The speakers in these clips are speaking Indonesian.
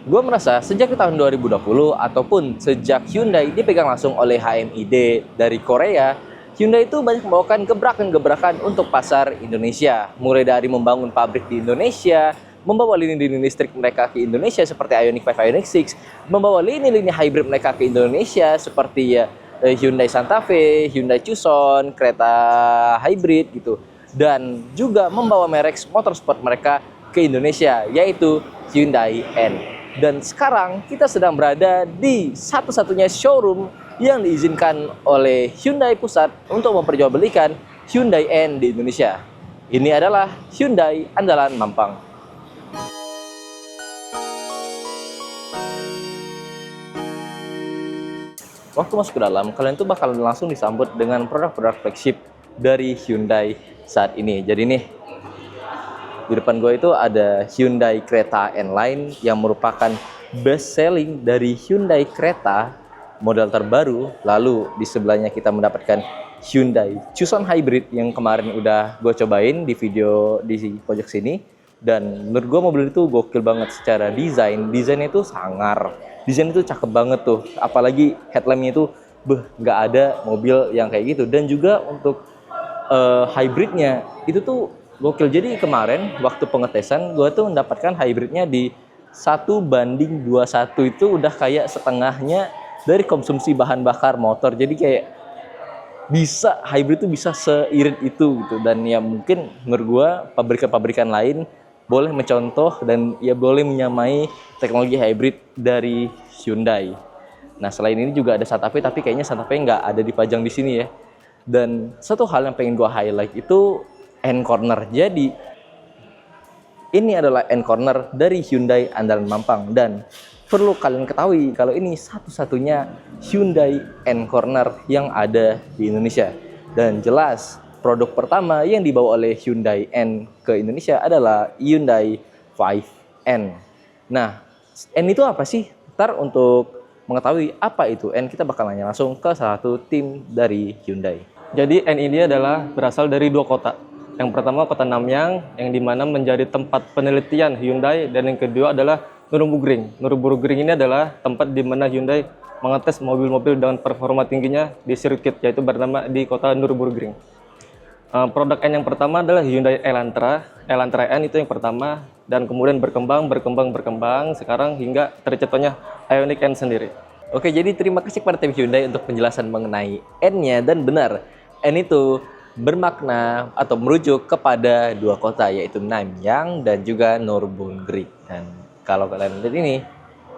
Gue merasa sejak di tahun 2020 ataupun sejak Hyundai dipegang langsung oleh HMID dari Korea, Hyundai itu banyak membawakan gebrakan-gebrakan untuk pasar Indonesia. Mulai dari membangun pabrik di Indonesia, membawa lini-lini listrik mereka ke Indonesia seperti Ioniq 5, Ioniq 6, membawa lini-lini hybrid mereka ke Indonesia seperti Hyundai Santa Fe, Hyundai Tucson, kereta hybrid gitu. Dan juga membawa merek motorsport mereka ke Indonesia, yaitu Hyundai N. Dan sekarang kita sedang berada di satu-satunya showroom yang diizinkan oleh Hyundai Pusat untuk memperjualbelikan Hyundai N di Indonesia. Ini adalah Hyundai andalan Mampang. Waktu masuk ke dalam, kalian tuh bakal langsung disambut dengan produk-produk flagship dari Hyundai saat ini. Jadi nih, di depan gue itu ada Hyundai Creta N-Line yang merupakan best selling dari Hyundai Creta model terbaru. Lalu di sebelahnya kita mendapatkan Hyundai Tucson Hybrid yang kemarin udah gue cobain di video di pojok sini. Dan menurut gue mobil itu gokil banget secara desain. Desainnya itu sangar. Desainnya itu cakep banget tuh. Apalagi headlampnya itu nggak ada mobil yang kayak gitu. Dan juga untuk hybridnya itu tuh gokil. Jadi kemarin waktu pengetesan gue tuh mendapatkan hybridnya di 1:21 itu udah kayak setengahnya dari konsumsi bahan bakar motor. Jadi kayak bisa hybrid tuh bisa seirit itu gitu. Dan ya mungkin menurut gue pabrikan-pabrikan lain boleh mencontoh dan ya boleh menyamai teknologi hybrid dari Hyundai. Nah selain ini juga ada Santa Fe, tapi kayaknya Santa Fe nggak ada dipajang di sini ya. Dan satu hal yang pengen gue highlight itu N-Corner. Jadi ini adalah N-Corner dari Hyundai andalan Mampang. Dan perlu kalian ketahui kalau ini satu-satunya Hyundai N-Corner yang ada di Indonesia. Dan jelas produk pertama yang dibawa oleh Hyundai N ke Indonesia adalah Hyundai 5N. Nah, N itu apa sih? Ntar untuk mengetahui apa itu N, kita bakal nanya langsung ke salah satu tim dari Hyundai. Jadi N ini adalah berasal dari dua kota. Yang pertama kota Namyang, yang dimana menjadi tempat penelitian Hyundai, dan yang kedua adalah Nürburgring. Nürburgring ini adalah tempat di mana Hyundai mengetes mobil-mobil dengan performa tingginya di sirkuit, yaitu bernama di kota Nürburgring. Produk N yang pertama adalah Hyundai Elantra. Elantra N itu yang pertama, dan kemudian berkembang, sekarang hingga terciptanya Ioniq N sendiri. Oke, jadi terima kasih kepada tim Hyundai untuk penjelasan mengenai N-nya. Dan benar, N itu bermakna atau merujuk kepada dua kota, yaitu Namyang dan juga Nürburgring. Dan kalau kalian lihat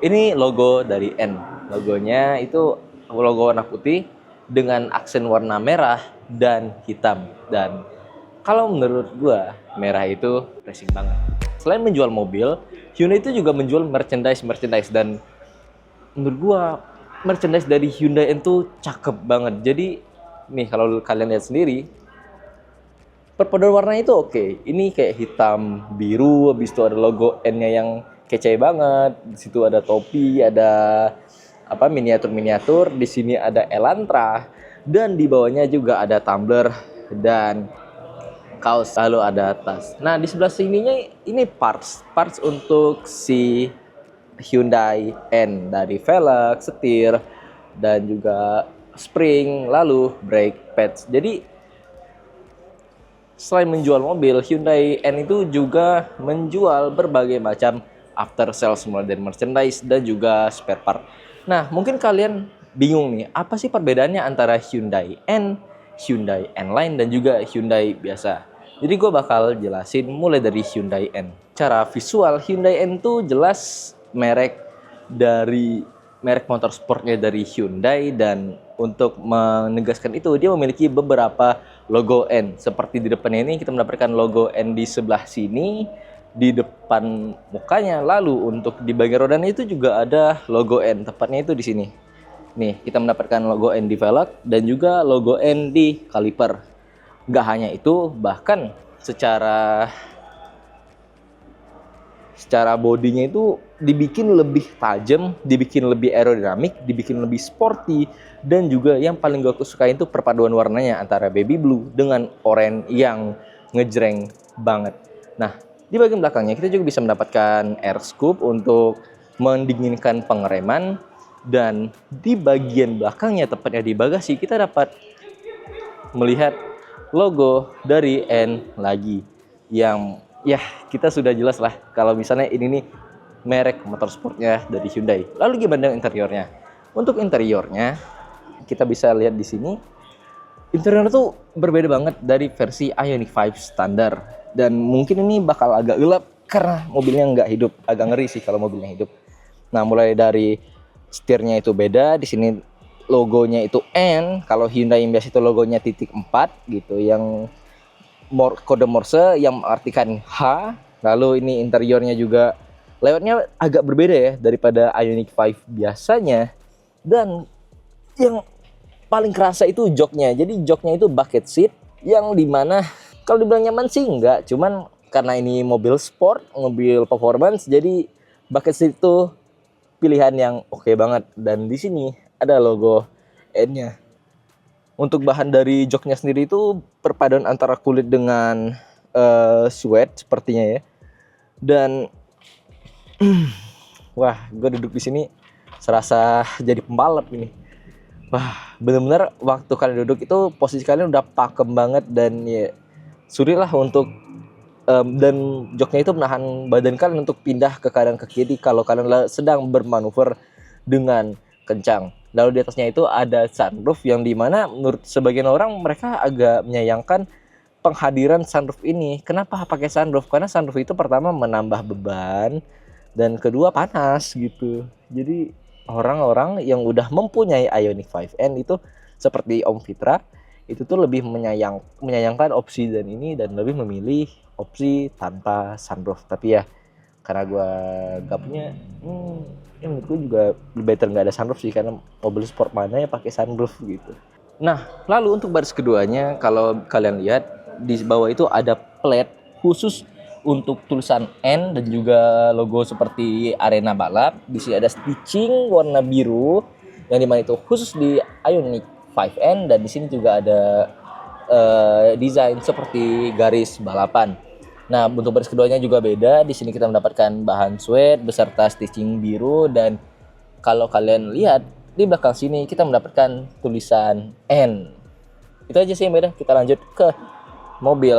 ini logo dari N. Logonya itu logo warna putih dengan aksen warna merah dan hitam. Dan kalau menurut gua, merah itu racing banget. Selain menjual mobil, Hyundai itu juga menjual merchandise. Dan menurut gua merchandise dari Hyundai itu cakep banget. Jadi nih kalau kalian lihat sendiri, perpaduan warnanya itu oke. Ini kayak hitam biru, habis itu ada logo N-nya yang kece banget. Di situ ada topi, ada miniatur. Di sini ada Elantra, dan di bawahnya juga ada tumbler dan kaos, lalu ada tas. Nah di sebelah sininya ini parts untuk si Hyundai N, dari velg, setir, dan juga spring, lalu brake pads. Jadi selain menjual mobil, Hyundai N itu juga menjual berbagai macam after sales, mulai dari merchandise dan juga spare part. Nah mungkin kalian bingung nih, apa sih perbedaannya antara Hyundai N, Hyundai N-Line, dan juga Hyundai biasa. Jadi gue bakal jelasin mulai dari Hyundai N. Cara visual, Hyundai N tuh jelas merek motorsportnya dari Hyundai, dan untuk menegaskan itu dia memiliki beberapa logo N. Seperti di depannya ini kita mendapatkan logo N di sebelah sini, di depan mukanya. Lalu untuk di bagian rodanya itu juga ada logo N, tepatnya itu di sini. Nih, kita mendapatkan logo N di velg dan juga logo N di kaliper. Nggak hanya itu, bahkan secara bodinya itu dibikin lebih tajam, dibikin lebih aerodinamik, dibikin lebih sporty, dan juga yang paling gue sukain itu perpaduan warnanya antara baby blue dengan oranye yang ngejreng banget. Nah, di bagian belakangnya kita juga bisa mendapatkan air scoop untuk mendinginkan pengereman, dan di bagian belakangnya, tepatnya di bagasi, kita dapat melihat logo dari N lagi, yang ya kita sudah jelas lah kalau misalnya ini nih merek motorsportnya dari Hyundai. Lalu gimana dengan interiornya? Untuk interiornya kita bisa lihat di sini, interior tuh berbeda banget dari versi Ioniq 5 standar, dan mungkin ini bakal agak gelap karena mobilnya nggak hidup. Agak ngeri sih kalau mobilnya hidup. Nah, mulai dari setirnya itu beda. Di sini logonya itu N. Kalau Hyundai yang biasa itu logonya titik 4 gitu, yang kode Morse yang mengartikan H. Lalu ini interiornya juga layoutnya agak berbeda ya daripada Ioniq 5 biasanya. Dan yang paling kerasa itu joknya. Jadi joknya itu bucket seat, yang dimana kalau dibilang nyaman sih enggak, cuman karena ini mobil sport, mobil performance, jadi bucket seat itu pilihan yang oke banget. Dan di sini ada logo N-nya. Untuk bahan dari joknya sendiri itu perpaduan antara kulit dengan suede sepertinya ya. Dan wah, gue duduk di sini serasa jadi pembalap ini. Wah, bener-bener waktu kalian duduk itu posisi kalian udah pakem banget, dan ya sulit lah untuk dan joknya itu menahan badan kalian untuk pindah ke kanan ke kiri kalau kalian sedang bermanuver dengan kencang. Lalu di atasnya itu ada sunroof, yang dimana menurut sebagian orang mereka agak menyayangkan penghadiran sunroof ini. Kenapa pakai sunroof? Karena sunroof itu pertama menambah beban, dan kedua panas gitu. Jadi orang-orang yang udah mempunyai Ioniq 5N itu seperti Om Fitra itu tuh lebih menyayangkan opsi dan ini, dan lebih memilih opsi tanpa sunroof. Tapi ya karena gue gak punya, ya menurut gue juga lebih better nggak ada sunroof sih, karena mobil sport mana ya pakai sunroof gitu. Nah, lalu untuk baris keduanya, kalau kalian lihat di bawah itu ada plate khusus untuk tulisan N dan juga logo seperti arena balap. Di sini ada stitching warna biru, yang dimana itu khusus di Ioniq 5N, dan di sini juga ada desain seperti garis balapan. Nah, untuk baris keduanya juga beda. Di sini kita mendapatkan bahan suede beserta stitching biru, dan kalau kalian lihat di belakang sini kita mendapatkan tulisan N. Itu aja sih yang beda. Kita lanjut ke mobil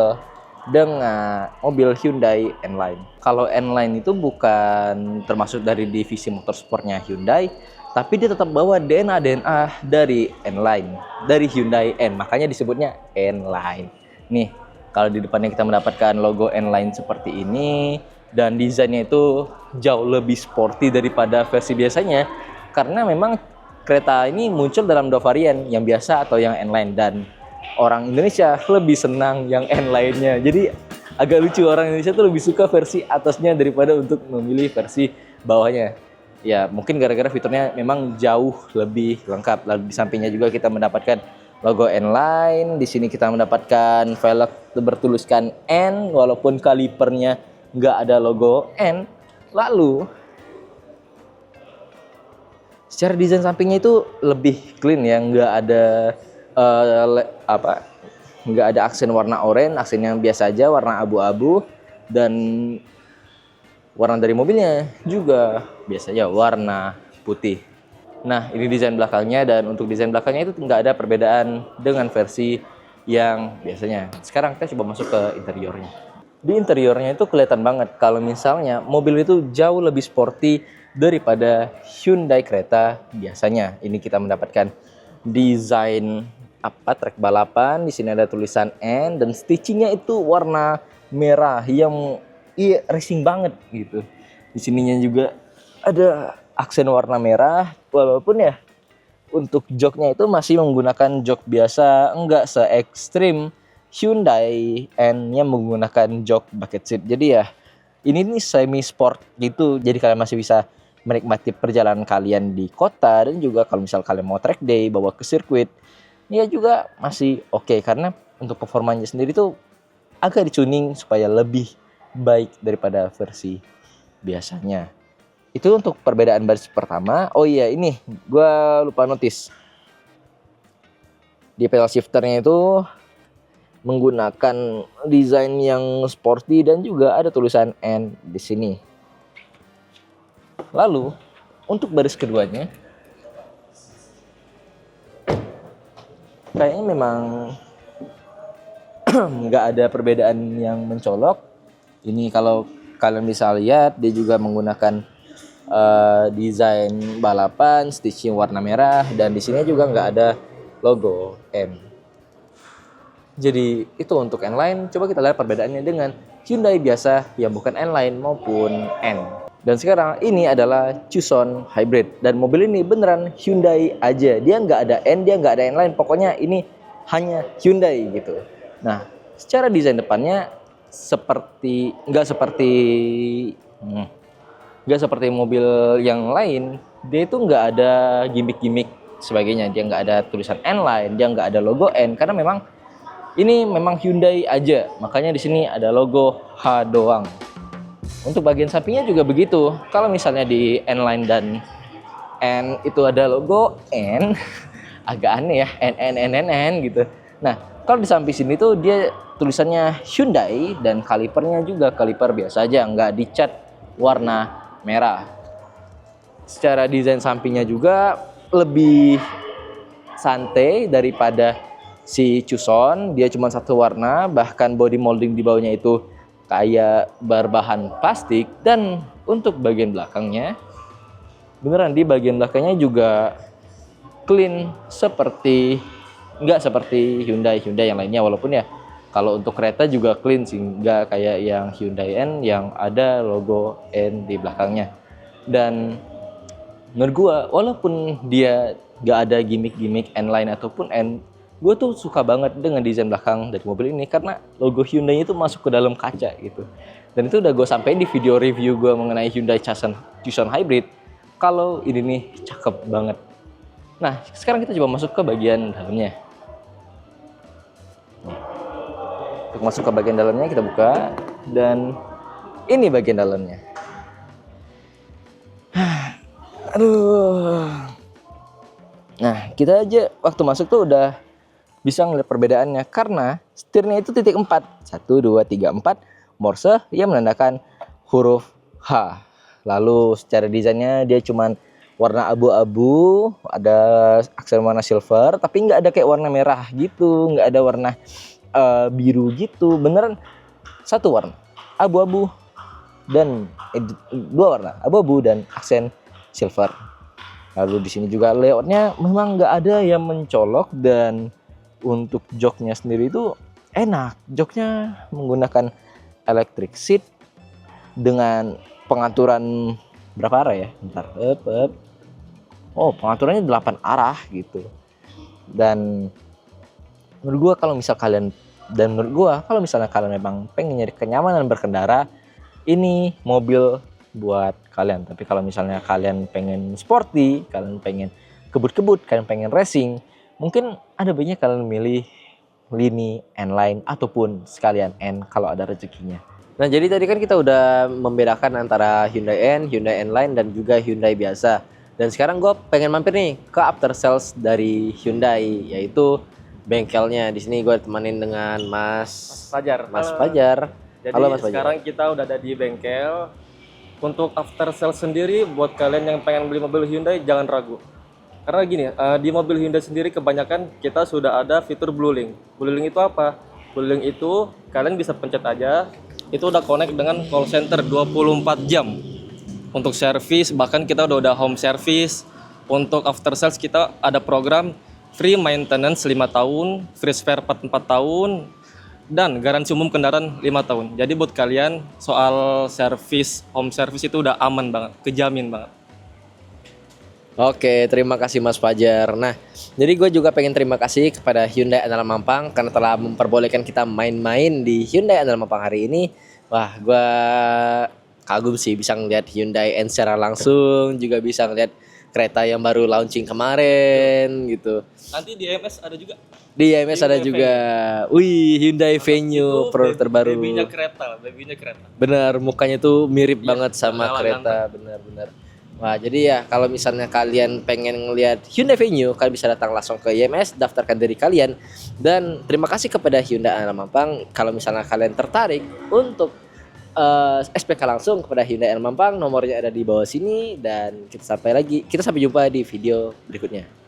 dengan mobil Hyundai N-Line. Kalau N-Line itu bukan termasuk dari divisi motorsportnya Hyundai, tapi dia tetap bawa DNA dari N-Line, dari Hyundai N, makanya disebutnya N-Line. Nih, kalau di depannya kita mendapatkan logo N-Line seperti ini, dan desainnya itu jauh lebih sporty daripada versi biasanya, karena memang kereta ini muncul dalam dua varian, yang biasa atau yang N-Line, dan orang Indonesia lebih senang yang N-Line-nya. Jadi agak lucu, orang Indonesia tuh lebih suka versi atasnya daripada untuk memilih versi bawahnya. Ya mungkin gara-gara fiturnya memang jauh lebih lengkap. Lalu di sampingnya juga kita mendapatkan logo N-Line. Di sini kita mendapatkan velg bertuliskan N, walaupun kalipernya nggak ada logo N. Lalu secara desain sampingnya itu lebih clean ya, nggak ada nggak ada aksen warna oranye, aksen yang biasa aja warna abu-abu, dan warna dari mobilnya juga biasanya warna putih. Nah, ini desain belakangnya, dan untuk desain belakangnya itu nggak ada perbedaan dengan versi yang biasanya. Sekarang kita coba masuk ke interiornya. Di interiornya itu kelihatan banget kalau misalnya mobil itu jauh lebih sporty daripada Hyundai Creta biasanya. Ini kita mendapatkan desain trek balapan. Di sini ada tulisan N, dan stitchingnya itu warna merah yang racing banget gitu. Di sininya juga ada aksen warna merah, walaupun ya untuk joknya itu masih menggunakan jok biasa, enggak se ekstrim Hyundai N yang menggunakan jok bucket seat. Jadi ya ini nih semi sport gitu, jadi kalian masih bisa menikmati perjalanan kalian di kota, dan juga kalau misal kalian mau track day bawa ke sirkuit ya juga masih oke, karena untuk performanya sendiri tuh agak dituning supaya lebih baik daripada versi biasanya. Itu untuk perbedaan baris pertama. Oh iya, ini gue lupa notice. Di pedal shifternya itu menggunakan desain yang sporty, dan juga ada tulisan N di sini. Lalu untuk baris keduanya kayaknya memang nggak ada perbedaan yang mencolok. Ini kalau kalian bisa lihat, dia juga menggunakan desain balapan, stitching warna merah, dan di sini juga nggak ada logo N. Jadi itu untuk N-Line. Coba kita lihat perbedaannya dengan Hyundai biasa yang bukan N-Line maupun N. Dan sekarang ini adalah Tucson Hybrid, dan mobil ini beneran Hyundai aja. Dia nggak ada N, dia nggak ada N-Line. Pokoknya ini hanya Hyundai gitu. Nah, secara desain depannya nggak seperti mobil yang lain. Dia itu nggak ada gimmick-gimmick sebagainya. Dia nggak ada tulisan N-Line, dia nggak ada logo N, karena ini memang Hyundai aja. Makanya di sini ada logo H doang. Untuk bagian sampingnya juga begitu. Kalau misalnya di N-Line dan N itu ada logo N, agak aneh ya, N gitu. Nah, kalau di samping sini tuh dia tulisannya Hyundai, dan kalipernya juga kaliper biasa aja, nggak dicat warna merah. Secara desain sampingnya juga lebih santai daripada si Tucson. Dia cuma satu warna, bahkan body molding di bawahnya itu kayak berbahan plastik. Dan untuk bagian belakangnya, beneran di bagian belakangnya juga clean, nggak seperti Hyundai yang lainnya. Walaupun ya kalau untuk kereta juga clean sih, nggak kayak yang Hyundai N yang ada logo N di belakangnya. Dan menurut gua, walaupun dia nggak ada gimmick N-Line ataupun N, gue tuh suka banget dengan desain belakang dari mobil ini, karena logo Hyundai itu masuk ke dalam kaca gitu. Dan itu udah gue sampein di video review gue mengenai Hyundai Tucson Hybrid. Kalau ini nih cakep banget. Nah, sekarang kita coba masuk ke bagian dalamnya. Untuk masuk ke bagian dalamnya kita buka, dan ini bagian dalamnya. Aduh. Nah, kita aja waktu masuk tuh udah bisa ngeliat perbedaannya, karena setirnya itu titik 4, 1, 2, 3, 4 Morse yang menandakan huruf H. Lalu secara desainnya dia cuman warna abu-abu, ada aksen warna silver, tapi nggak ada kayak warna merah gitu, nggak ada warna biru gitu, beneran satu warna abu-abu dan dua warna abu-abu dan aksen silver. Lalu di sini juga layoutnya memang nggak ada yang mencolok, dan untuk joknya sendiri itu enak. Joknya menggunakan electric seat dengan pengaturan berapa arah ya? Bentar. Oh, pengaturannya 8 arah gitu. Dan menurut gua kalau misalnya kalian memang pengen nyari kenyamanan berkendara, ini mobil buat kalian. Tapi kalau misalnya kalian pengen sporty, kalian pengen kebut-kebut, kalian pengen racing, mungkin ada baiknya kalian milih lini N-Line ataupun sekalian N kalau ada rezekinya. Nah, jadi tadi kan kita udah membedakan antara Hyundai N, Hyundai N-Line, dan juga Hyundai biasa. Dan sekarang gue pengen mampir nih ke after sales dari Hyundai, yaitu bengkelnya. Di sini gue temenin dengan Mas Fajar. Fajar. Jadi halo Mas Fajar. Sekarang kita udah ada di bengkel. Untuk after sales sendiri, buat kalian yang pengen beli mobil Hyundai, jangan ragu. Karena gini, di mobil Hyundai sendiri kebanyakan kita sudah ada fitur Blue Link. Blue Link itu apa? Blue Link itu kalian bisa pencet aja, itu udah connect dengan call center 24 jam. Untuk service, bahkan kita udah home service. Untuk after sales kita ada program free maintenance 5 tahun, free spare part 4 tahun, dan garansi umum kendaraan 5 tahun. Jadi buat kalian soal service, home service itu udah aman banget, kejamin banget. Oke, terima kasih Mas Fajar. Nah, jadi gue juga pengen terima kasih kepada Hyundai Andalan Mampang karena telah memperbolehkan kita main-main di Hyundai Andalan Mampang hari ini. Wah, gue kagum sih bisa ngeliat Hyundai N secara langsung, juga bisa ngeliat kereta yang baru launching kemarin gitu. Nanti di IMS ada juga. Di IMS ada juga. Wih, Hyundai Venue produk terbaru. Babynya kereta. Bener, mukanya tuh mirip banget sama kereta, bener-bener. Wah, jadi ya kalau misalnya kalian pengen ngelihat Hyundai Venue, kalian bisa datang langsung ke IMS, daftarkan diri kalian. Dan terima kasih kepada Hyundai Andalan Mampang kalau misalnya kalian tertarik untuk SPK langsung kepada Hyundai El Mampang. Nomornya ada di bawah sini dan kita sampai jumpa di video berikutnya.